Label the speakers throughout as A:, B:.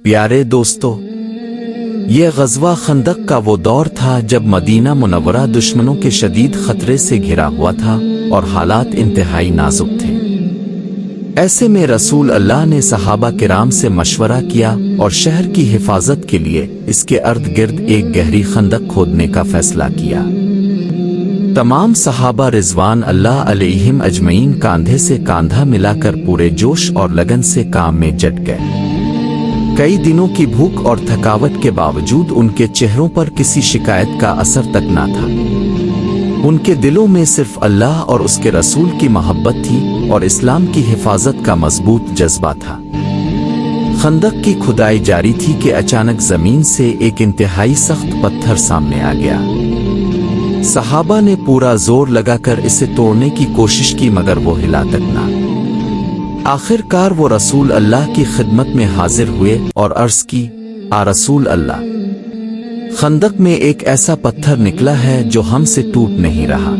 A: प्यारे दोस्तों, ये ग़ज़वा खंदक का वो दौर था जब मदीना मुनव्वरा दुश्मनों के शदीद खतरे से घिरा हुआ था और हालात इंतहाई नाजुक थे। ऐसे में रसूल अल्लाह ने सहाबा किराम से मशवरा किया और शहर की हिफाजत के लिए इसके अर्द गिर्द एक गहरी खंदक खोदने का फैसला किया। तमाम सहाबा रिजवान अल्लाह अलैहिम अजमईन कांधे से कांधा मिलाकर पूरे जोश और लगन से काम में जुट गए। कई दिनों की भूख और थकावट के बावजूद उनके चेहरों पर किसी शिकायत का असर तक न था। उनके दिलों में सिर्फ अल्लाह और उसके रसूल की मोहब्बत थी और इस्लाम की हिफाजत का मजबूत जज्बा था। खंदक की खुदाई जारी थी कि अचानक जमीन से एक इंतहाई सख्त पत्थर सामने आ गया। सहाबा ने पूरा जोर लगाकर इसे तोड़ने की कोशिश की मगर वो हिला तक ना। आखिरकार वो रसूल अल्लाह की खिदमत में हाजिर हुए और अर्ज की, आ रसूल अल्लाह, खंदक में एक ऐसा पत्थर निकला है जो हमसे टूट नहीं रहा।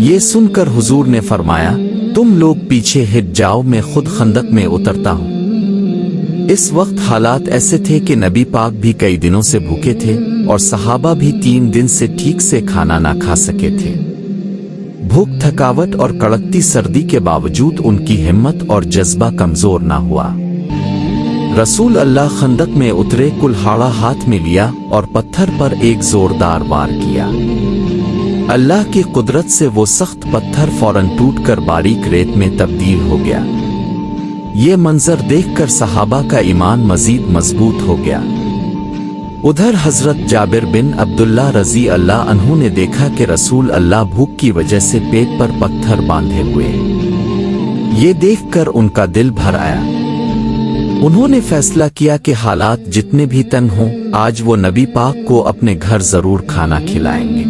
A: ये सुनकर हुजूर ने फरमाया, तुम लोग पीछे हट जाओ, मैं खुद खंदक में उतरता हूँ। इस वक्त हालात ऐसे थे कि नबी पाक भी कई दिनों से भूखे थे और सहाबा भी 3 दिन से ठीक से खाना ना खा सके थे। भूख, थकावट और कड़कती सर्दी के बावजूद उनकी हिम्मत और जज्बा कमजोर ना हुआ। रसूल अल्लाह खंदक में उतरे, कुल्हाड़ा हाथ में लिया और पत्थर पर एक जोरदार वार किया। अल्लाह की कुदरत से वो सख्त पत्थर फौरन टूटकर बारीक रेत में तब्दील हो गया। ये मंजर देखकर सहाबा का ईमान मजीद मजबूत हो गया। उधर हजरत जाबिर बिन अब्दुल्ला रजी अल्लाह अन्हु ने देखा कि रसूल अल्लाह भूख की वजह से पेट पर पत्थर बांधे हुए। ये देखकर उनका दिल भर आया। उन्होंने फैसला किया कि हालात जितने भी तंग हों, आज वो नबी पाक को अपने घर जरूर खाना खिलाएंगे।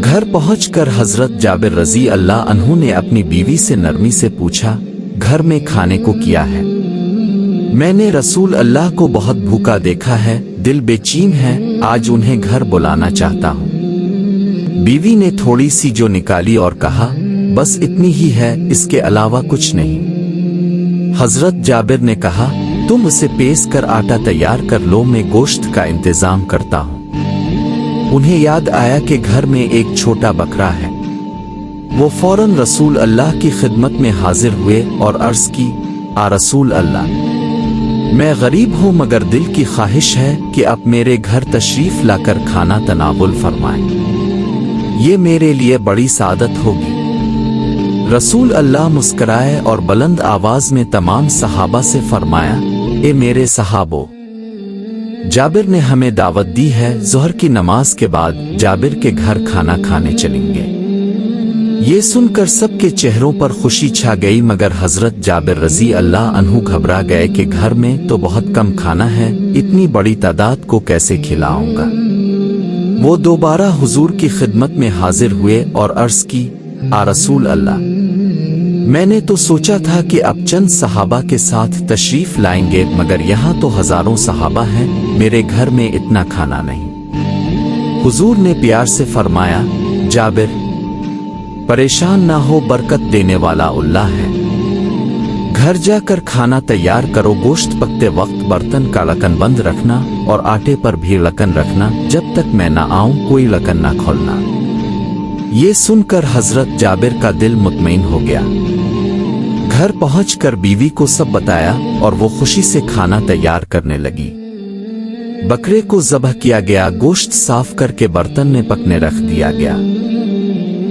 A: घर पहुंचकर हजरत जाबिर रजी अल्लाह अन्हु ने अपनी बीवी से नरमी से पूछा, घर में खाने को किया है? मैंने रसूल अल्लाह को बहुत भूखा देखा है, दिल बेचैन है, आज उन्हें घर बुलाना चाहता हूँ। बीवी ने थोड़ी सी जो निकाली और कहा, बस इतनी ही है, इसके अलावा कुछ नहीं। हजरत जाबिर ने कहा, तुम उसे पीस कर आटा तैयार कर लो, मैं गोश्त का इंतजाम करता हूँ। उन्हें याद आया कि घर में एक छोटा बकरा है। वो फौरन रसूल अल्लाह की खिदमत में हाजिर हुए और अर्ज की, आ रसूल अल्लाह, मैं गरीब हूँ मगर दिल की ख्वाहिश है कि आप मेरे घर तशरीफ लाकर खाना तनावुल फरमाएं। ये मेरे लिए बड़ी सादत होगी। रसूल अल्लाह मुस्कराए और बुलंद आवाज में तमाम सहाबा से फरमाया, ए मेरे सहाबो, जाबिर ने हमें दावत दी है, ज़ोहर की नमाज के बाद जाबिर के घर खाना खाने चलेंगे। ये सुनकर सबके चेहरों पर खुशी छा गई मगर हजरत जाबिर रजी अल्लाह अन्हु घबरा गए कि घर में तो बहुत कम खाना है, इतनी बड़ी तादाद को कैसे खिलाऊंगा। वो दोबारा हुजूर की खिदमत में हाजिर हुए और अर्ज की, आ रसूल अल्लाह, मैंने तो सोचा था कि अब चंद सहाबा के साथ तशरीफ लाएंगे मगर यहाँ तो हजारों सहाबा हैं, मेरे घर में इतना खाना नहीं। हुजूर ने प्यार से फरमाया, जाबिर, परेशान ना हो, बरकत देने वाला अल्लाह है। घर जाकर खाना तैयार करो, गोश्त पकते वक्त बर्तन का ढक्कन बंद रखना और आटे पर भी ढक्कन रखना, जब तक मैं ना आऊं कोई ढक्कन ना खोलना। ये सुनकर हजरत जाबिर का दिल मुतमईन हो गया। घर पहुंचकर बीवी को सब बताया और वो खुशी से खाना तैयार करने लगी। बकरे को ज़बह किया गया, गोश्त साफ करके बर्तन में पकने रख दिया गया।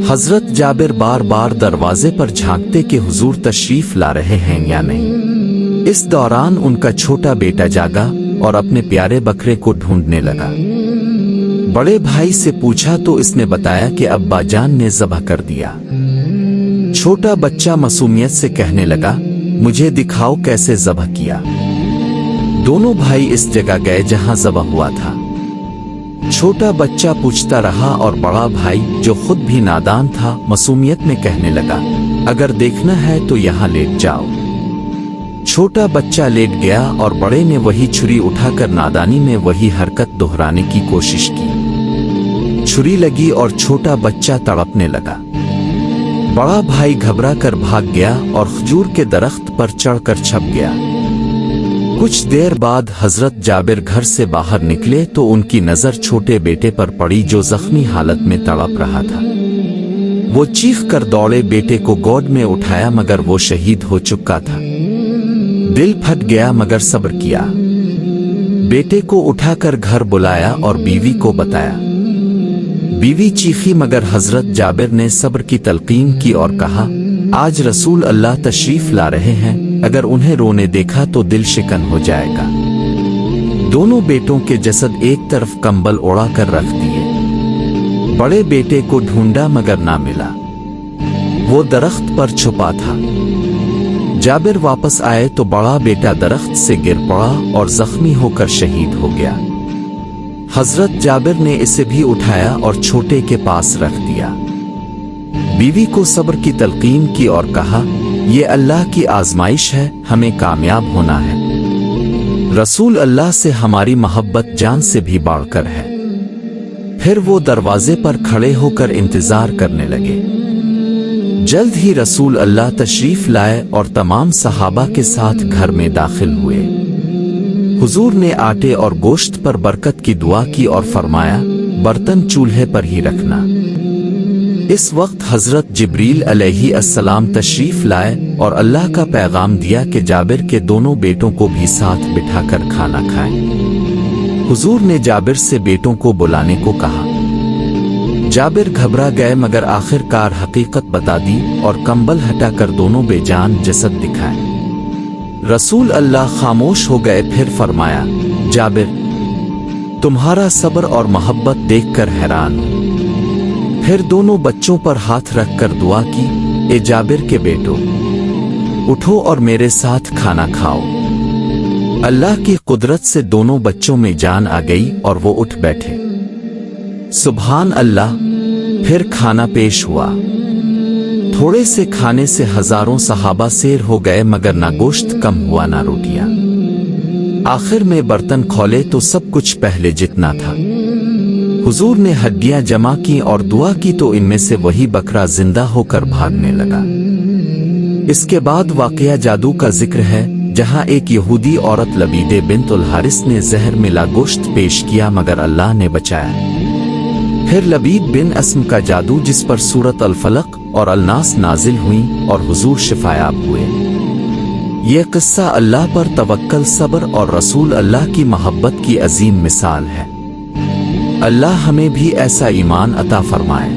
A: हजरत जाबिर बार बार दरवाजे पर झांकते कि हुजूर तशरीफ ला रहे हैं या नहीं। इस दौरान उनका छोटा बेटा जागा और अपने प्यारे बकरे को ढूंढने लगा। बड़े भाई से पूछा तो इसने बताया कि अब्बा जान ने ज़बह कर दिया। छोटा बच्चा मासूमियत से कहने लगा, मुझे दिखाओ कैसे ज़बह किया। दोनों भाई इस जगह गए जहां ज़बह हुआ था। छोटा बच्चा पूछता रहा और बड़ा भाई, जो खुद भी नादान था, मासूमियत में कहने लगा, अगर देखना है तो यहाँ लेट जाओ। छोटा बच्चा लेट गया और बड़े ने वही छुरी उठाकर नादानी में वही हरकत दोहराने की कोशिश की। छुरी लगी और छोटा बच्चा तड़पने लगा। बड़ा भाई घबरा कर भाग गया और खजूर के दरख्त पर चढ़कर छप गया। کچھ دیر بعد حضرت جابر گھر سے باہر نکلے تو ان کی نظر چھوٹے بیٹے پر پڑی جو زخمی حالت میں تڑپ رہا تھا۔ وہ چیخ کر دوڑے، بیٹے کو گود میں اٹھایا مگر وہ شہید ہو چکا تھا۔ دل پھٹ گیا مگر صبر کیا۔ بیٹے کو اٹھا کر گھر بلایا اور بیوی کو بتایا۔ بیوی چیخی مگر حضرت جابر نے صبر کی تلقین کی اور کہا، آج رسول اللہ تشریف لا رہے ہیں، اگر انہیں رونے دیکھا تو دل شکن ہو جائے گا۔ دونوں بیٹوں کے جسد ایک طرف کمبل اڑا کر رکھ دیے۔ بڑے بیٹے کو ڈھونڈا مگر نہ ملا، وہ درخت پر چھپا تھا۔ جابر واپس آئے تو بڑا بیٹا درخت سے گر پڑا اور زخمی ہو کر شہید ہو گیا۔ حضرت جابر نے اسے بھی اٹھایا اور چھوٹے کے پاس رکھ دیا۔ بیوی کو صبر کی تلقین کی اور کہا، یہ اللہ کی آزمائش ہے، ہمیں کامیاب ہونا ہے۔ رسول اللہ سے ہماری محبت جان سے بھی بڑھ کر ہے۔ پھر وہ دروازے پر کھڑے ہو کر انتظار کرنے لگے۔ جلد ہی رسول اللہ تشریف لائے اور تمام صحابہ کے ساتھ گھر میں داخل ہوئے۔ حضور نے آٹے اور گوشت پر برکت کی دعا کی اور فرمایا، برتن چولہے پر ہی رکھنا۔ اس وقت حضرت جبریل علیہ السلام تشریف لائے اور اللہ کا پیغام دیا کہ جابر کے دونوں بیٹوں کو بھی ساتھ بٹھا کر کھانا کھائیں۔ حضور نے جابر سے بیٹوں کو بلانے کو کہا۔ جابر گھبرا گئے مگر آخر کار حقیقت بتا دی اور کمبل ہٹا کر دونوں بے جان جسد دکھائے۔ رسول اللہ خاموش ہو گئے، پھر فرمایا، جابر، تمہارا صبر اور محبت دیکھ کر حیران ہوں۔ پھر دونوں بچوں پر ہاتھ رکھ کر دعا کی، اے جابر کے بیٹو، اٹھو اور میرے ساتھ کھانا کھاؤ۔ اللہ کی قدرت سے دونوں بچوں میں جان آ گئی اور وہ اٹھ بیٹھے۔ سبحان اللہ۔ پھر کھانا پیش ہوا۔ تھوڑے سے کھانے سے ہزاروں صحابہ سیر ہو گئے مگر نہ گوشت کم ہوا نہ روٹیاں۔ آخر میں برتن کھولے تو سب کچھ پہلے جتنا تھا۔ حضور نے ہڈیاں جمع کی اور دعا کی تو ان میں سے وہی بکرا زندہ ہو کر بھاگنے لگا۔ اس کے بعد واقعہ جادو کا ذکر ہے، جہاں ایک یہودی عورت لبید بنت الحارث نے زہر ملا گوشت پیش کیا مگر اللہ نے بچایا۔ پھر لبید بن اسم کا جادو جس پر سورت الفلق اور الناس نازل ہوئیں اور حضور شفایاب ہوئے۔ یہ قصہ اللہ پر توکل، صبر اور رسول اللہ کی محبت کی عظیم مثال ہے۔ اللہ ہمیں بھی ایسا ایمان عطا فرمائے۔